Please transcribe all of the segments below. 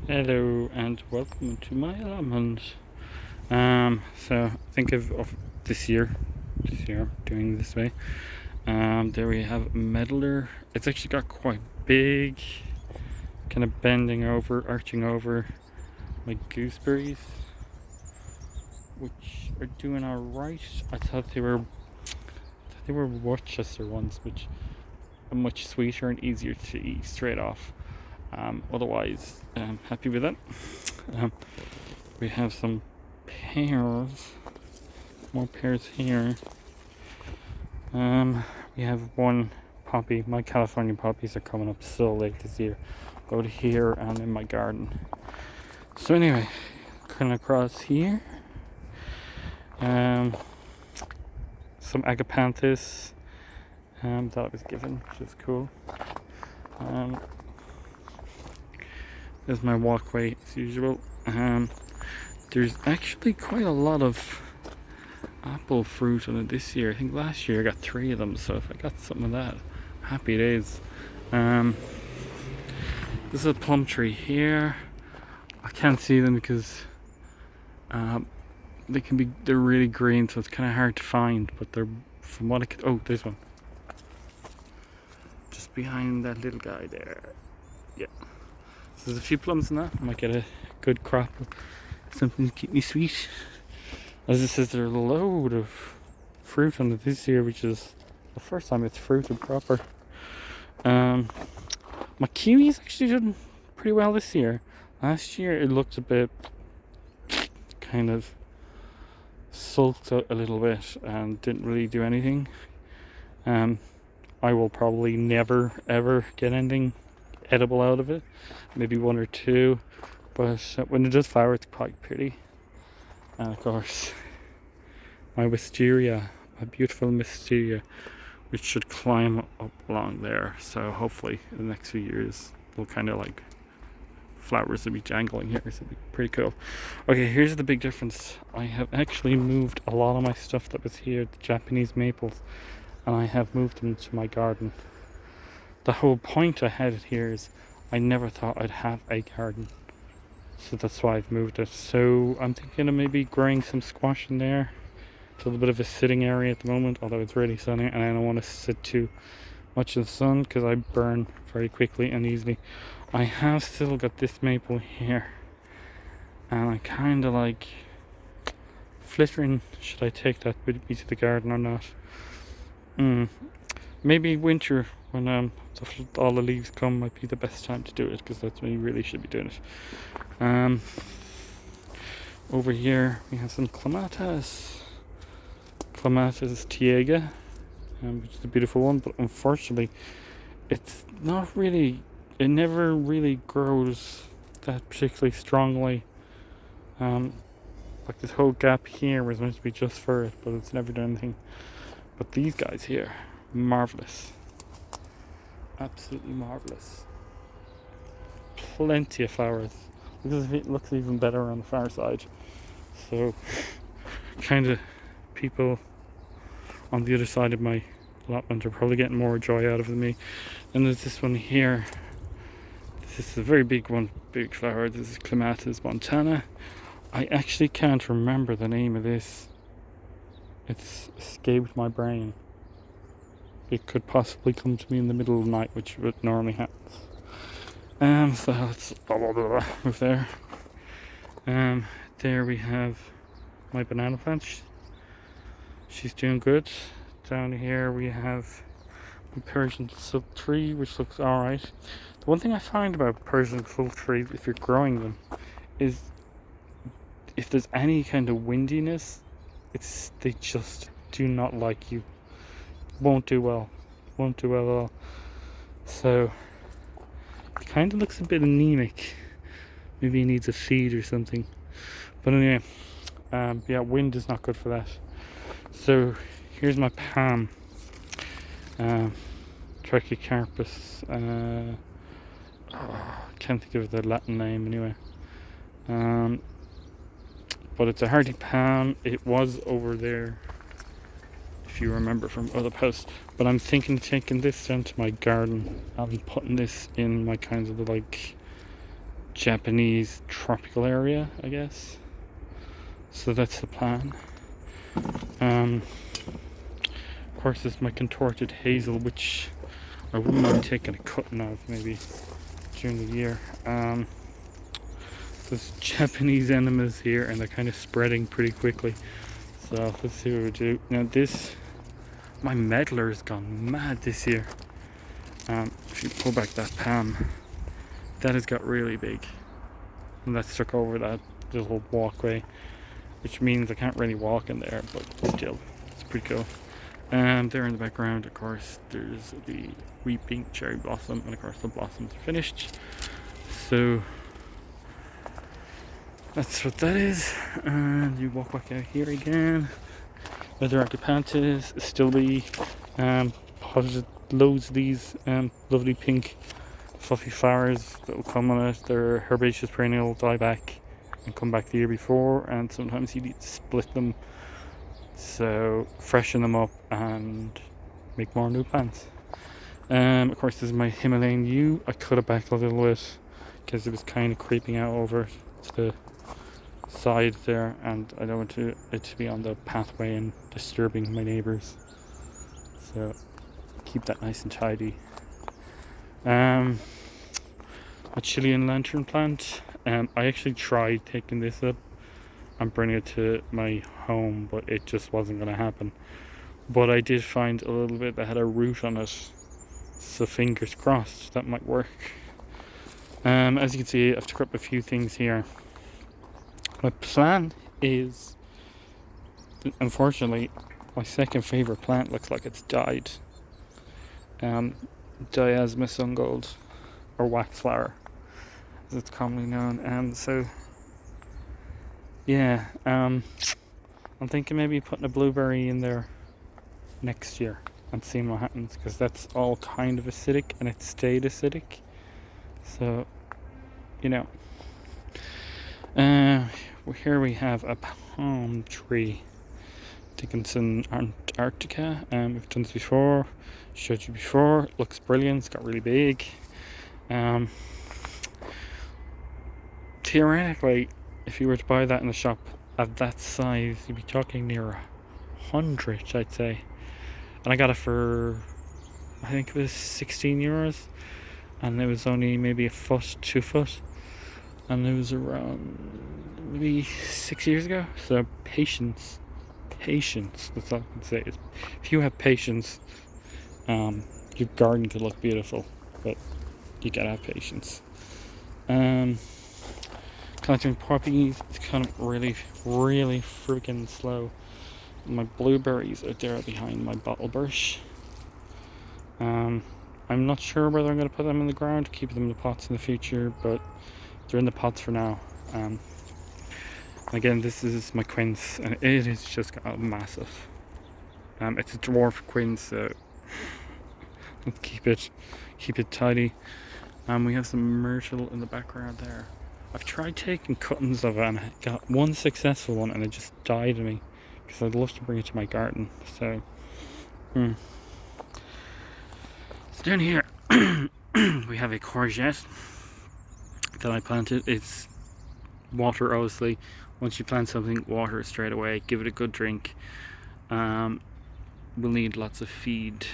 Hello and welcome to my allotment. So think of this year doing this way. There we have a meddler. It's actually got quite big, kind of bending over, arching over my gooseberries, which are doing all right. I thought they were Worcester ones, which are much sweeter and easier to eat straight off. Otherwise, I'm happy with that. Um, we have some pears, more pears here. We have one poppy. My California poppies are coming up so late this year, out here and in my garden. So anyway, coming across here, some agapanthus that I was given, which is cool. There's my walkway as usual. There's actually quite a lot of apple fruit on it this year. I think last year I got 3 of them, so if I got some of that, happy days. This is a plum tree here. I can't see them because they're really green, so it's kind of hard to find, but they're, from what I could, oh, there's one. Just behind that little guy there. Yeah. So there's a few plums in that. I might get a good crop of something to keep me sweet. As it says, there's a load of fruit on it this year, which is the first time it's fruited proper. My kiwis actually did pretty well this year. Last year it looked a bit kind of sulked a little bit and didn't really do anything. I will probably never ever get anything edible out of it. Maybe 1 or 2, but when it does flower, it's quite pretty. And of course, my wisteria, my beautiful wisteria, which should climb up along there. So hopefully, in the next few years, we'll kind of like flowers will be jangling here. So it'll be pretty cool. Okay, here's the big difference. I have actually moved a lot of my stuff that was here, the Japanese maples, and I have moved them to my garden. The whole point I had it here is I never thought I'd have a garden. So that's why I've moved it. So I'm thinking of maybe growing some squash in there. It's a little bit of a sitting area at the moment, although it's really sunny and I don't want to sit too much in the sun because I burn very quickly and easily. I have still got this maple here, and I kind of like flittering, should I take that with me to the garden or not? Maybe winter, when all the leaves come, might be the best time to do it, because that's when you really should be doing it. Over here we have some clematis tiega, which is a beautiful one, but unfortunately it's not really, it never really grows that particularly strongly. Like this whole gap here was meant to be just for it, but it's never done anything. But these guys here, marvelous, absolutely marvelous. Plenty of flowers. It looks even better on the far side. So kind of people on the other side of my allotment are probably getting more joy out of it than me. And there's this one here. This is a very big one, big flower. This is Clematis montana. I actually can't remember the name of this. It's escaped my brain. It could possibly come to me in the middle of the night, which would normally happens. So let's move there. There we have my banana plant. She's doing good. Down here we have the Persian silk tree, which looks alright. The one thing I find about Persian silk trees, if you're growing them, is if there's any kind of windiness, they just do not like you. Won't do well at all. So it kind of looks a bit anemic. Maybe he needs a feed or something. But anyway, yeah, wind is not good for that. So here's my palm, Trachycarpus. Can't think of the Latin name anyway. But it's a hardy palm. It was over there, if you remember from other posts. But I'm thinking of taking this down to my garden. I'll be putting this in my kind of like Japanese tropical area, I guess. So that's the plan. Of course, there's my contorted hazel, which I wouldn't mind taking a cutting of maybe during the year. There's Japanese enemas here, and they're kind of spreading pretty quickly. So let's see what we do. Now my medlar has gone mad this year. If you pull back that palm, that has got really big, and that's stuck over that little walkway, which means I can't really walk in there, but still, it's pretty cool. There in the background, of course, there's the weeping cherry blossom, and of course the blossoms are finished. So that's what that is. And you walk back out here again. Weather Archipantis, still be potted loads of these lovely pink fluffy flowers that will come on it. They're herbaceous perennial, die back and come back the year before, and sometimes you need to split them, so freshen them up and make more new plants. Of course, this is my Himalayan yew. I cut it back a little bit because it was kind of creeping out over to the side there, and I don't want it to be on the pathway and disturbing my neighbors, so keep that nice and tidy. A Chilean lantern plant. I actually tried taking this up and bringing it to my home, but it just wasn't going to happen. But I did find a little bit that had a root on it, so fingers crossed that might work. As you can see, I've took up a few things here. My plan is, unfortunately, my second favorite plant looks like it's died. Diasma sungold, or wax flower, as it's commonly known. So yeah, I'm thinking maybe putting a blueberry in there next year and seeing what happens, because that's all kind of acidic and it stayed acidic. So, you know. Here we have a palm tree. I think it's in Antarctica. We've done this before, showed you before. It looks brilliant, it's got really big. Theoretically, if you were to buy that in the shop at that size, you'd be talking near 100, I'd say. And I got it for, I think it was 16 euros, and it was only maybe a foot, 2 foot, and it was around maybe 6 years ago. So patience, that's all I can say. If you have patience, your garden could look beautiful, but you gotta have patience. Collecting poppies, it's kind of really freaking slow. My blueberries are there behind my bottle bush. I'm not sure whether I'm going to put them in the ground, keep them in the pots in the future, but they're in the pots for now. Again, this is my quince, and it is just got massive. It's a dwarf quince, so let's keep it tidy. We have some myrtle in the background there. I've tried taking cuttings of it, and I got one successful one, and it just died on me, because I'd love to bring it to my garden. So down here we have a courgette that I planted. It's water, obviously. Once you plant something, water it straight away, give it a good drink. We'll need lots of feed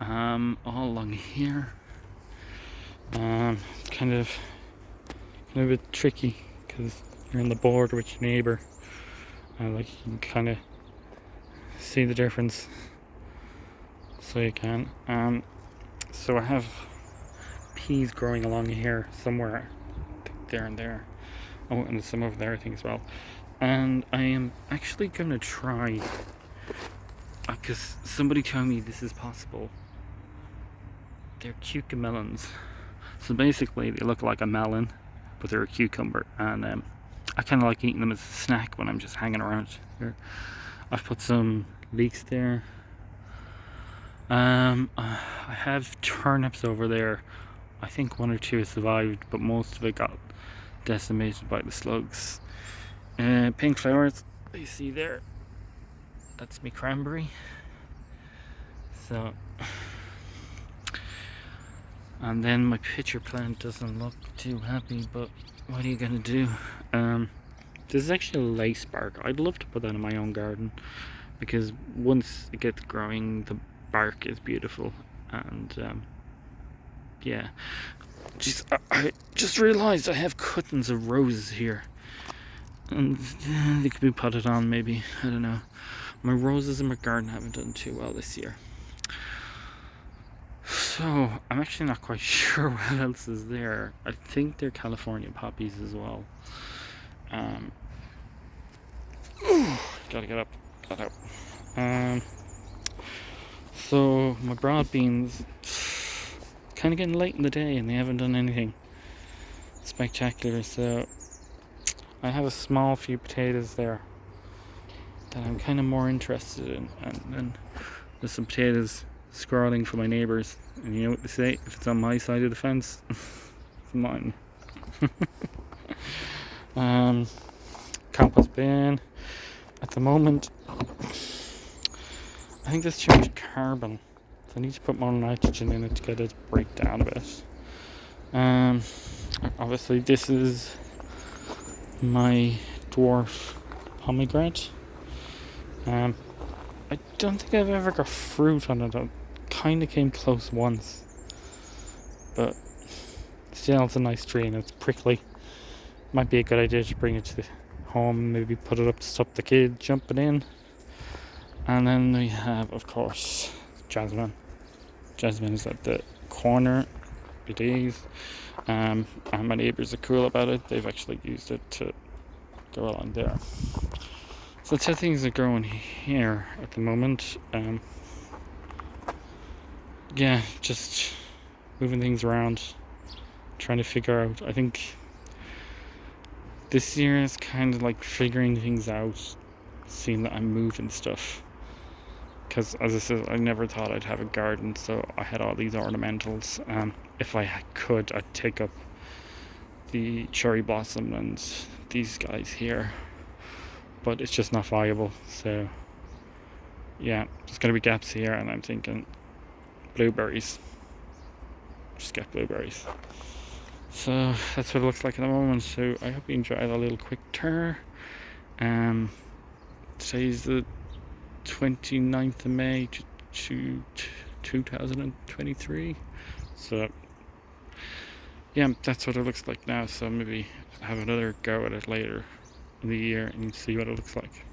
all along here. It's kind of a bit tricky because you're on the border with your neighbour. Like, you can kind of see the difference, so you can. So I have peas growing along here somewhere, there and there. Oh, and there's some over there I think as well. And I am actually going to try, because somebody told me this is possible. They're cucamelons. So basically they look like a melon, but they're a cucumber, and I kind of like eating them as a snack when I'm just hanging around here. I've put some leeks there. I have turnips over there. I think 1 or 2 survived, but most of it got decimated by the slugs. Pink flowers, you see there, that's me cranberry. So And then my pitcher plant doesn't look too happy, but what are you gonna do? This is actually a lace bark. I'd love to put that in my own garden, because once it gets growing, the bark is beautiful. And yeah, I just realised I have cuttings of roses here, and they could be potted on maybe. I don't know. My roses in my garden haven't done too well this year, so I'm actually not quite sure what else is there. I think they're California poppies as well. Gotta get up, got out. So my broad beans, kind of getting late in the day, and they haven't done anything spectacular. So I have a small few potatoes there that I'm kind of more interested in, and then there's some potatoes scrolling for my neighbours. And you know what they say? If it's on my side of the fence, it's mine. Compost bin. At the moment, I think there's too much carbon, so I need to put more nitrogen in it to get it to break down a bit. Obviously this is my dwarf pomegranate. I don't think I've ever got fruit on it. I kind of came close once, but still it's a nice tree and it's prickly. Might be a good idea to bring it to home, maybe put it up to stop the kid jumping in. And then we have, of course, jasmine. Jasmine is at the corner. It is. And my neighbours are cool about it. They've actually used it to go along there. So that's how things are going here at the moment. Yeah, just moving things around, trying to figure out. I think this year is kind of like figuring things out, seeing that I'm moving stuff. Because, as I said, I never thought I'd have a garden, so I had all these ornamentals. If I could, I'd take up the cherry blossom and these guys here, but it's just not viable. So yeah, there's going to be gaps here, and I'm thinking blueberries. Just get blueberries. So that's what it looks like at the moment. So I hope you enjoyed a little quick tour. Today's the 29th of May 2023. So yeah, that's what it looks like now. So maybe have another go at it later in the year and see what it looks like.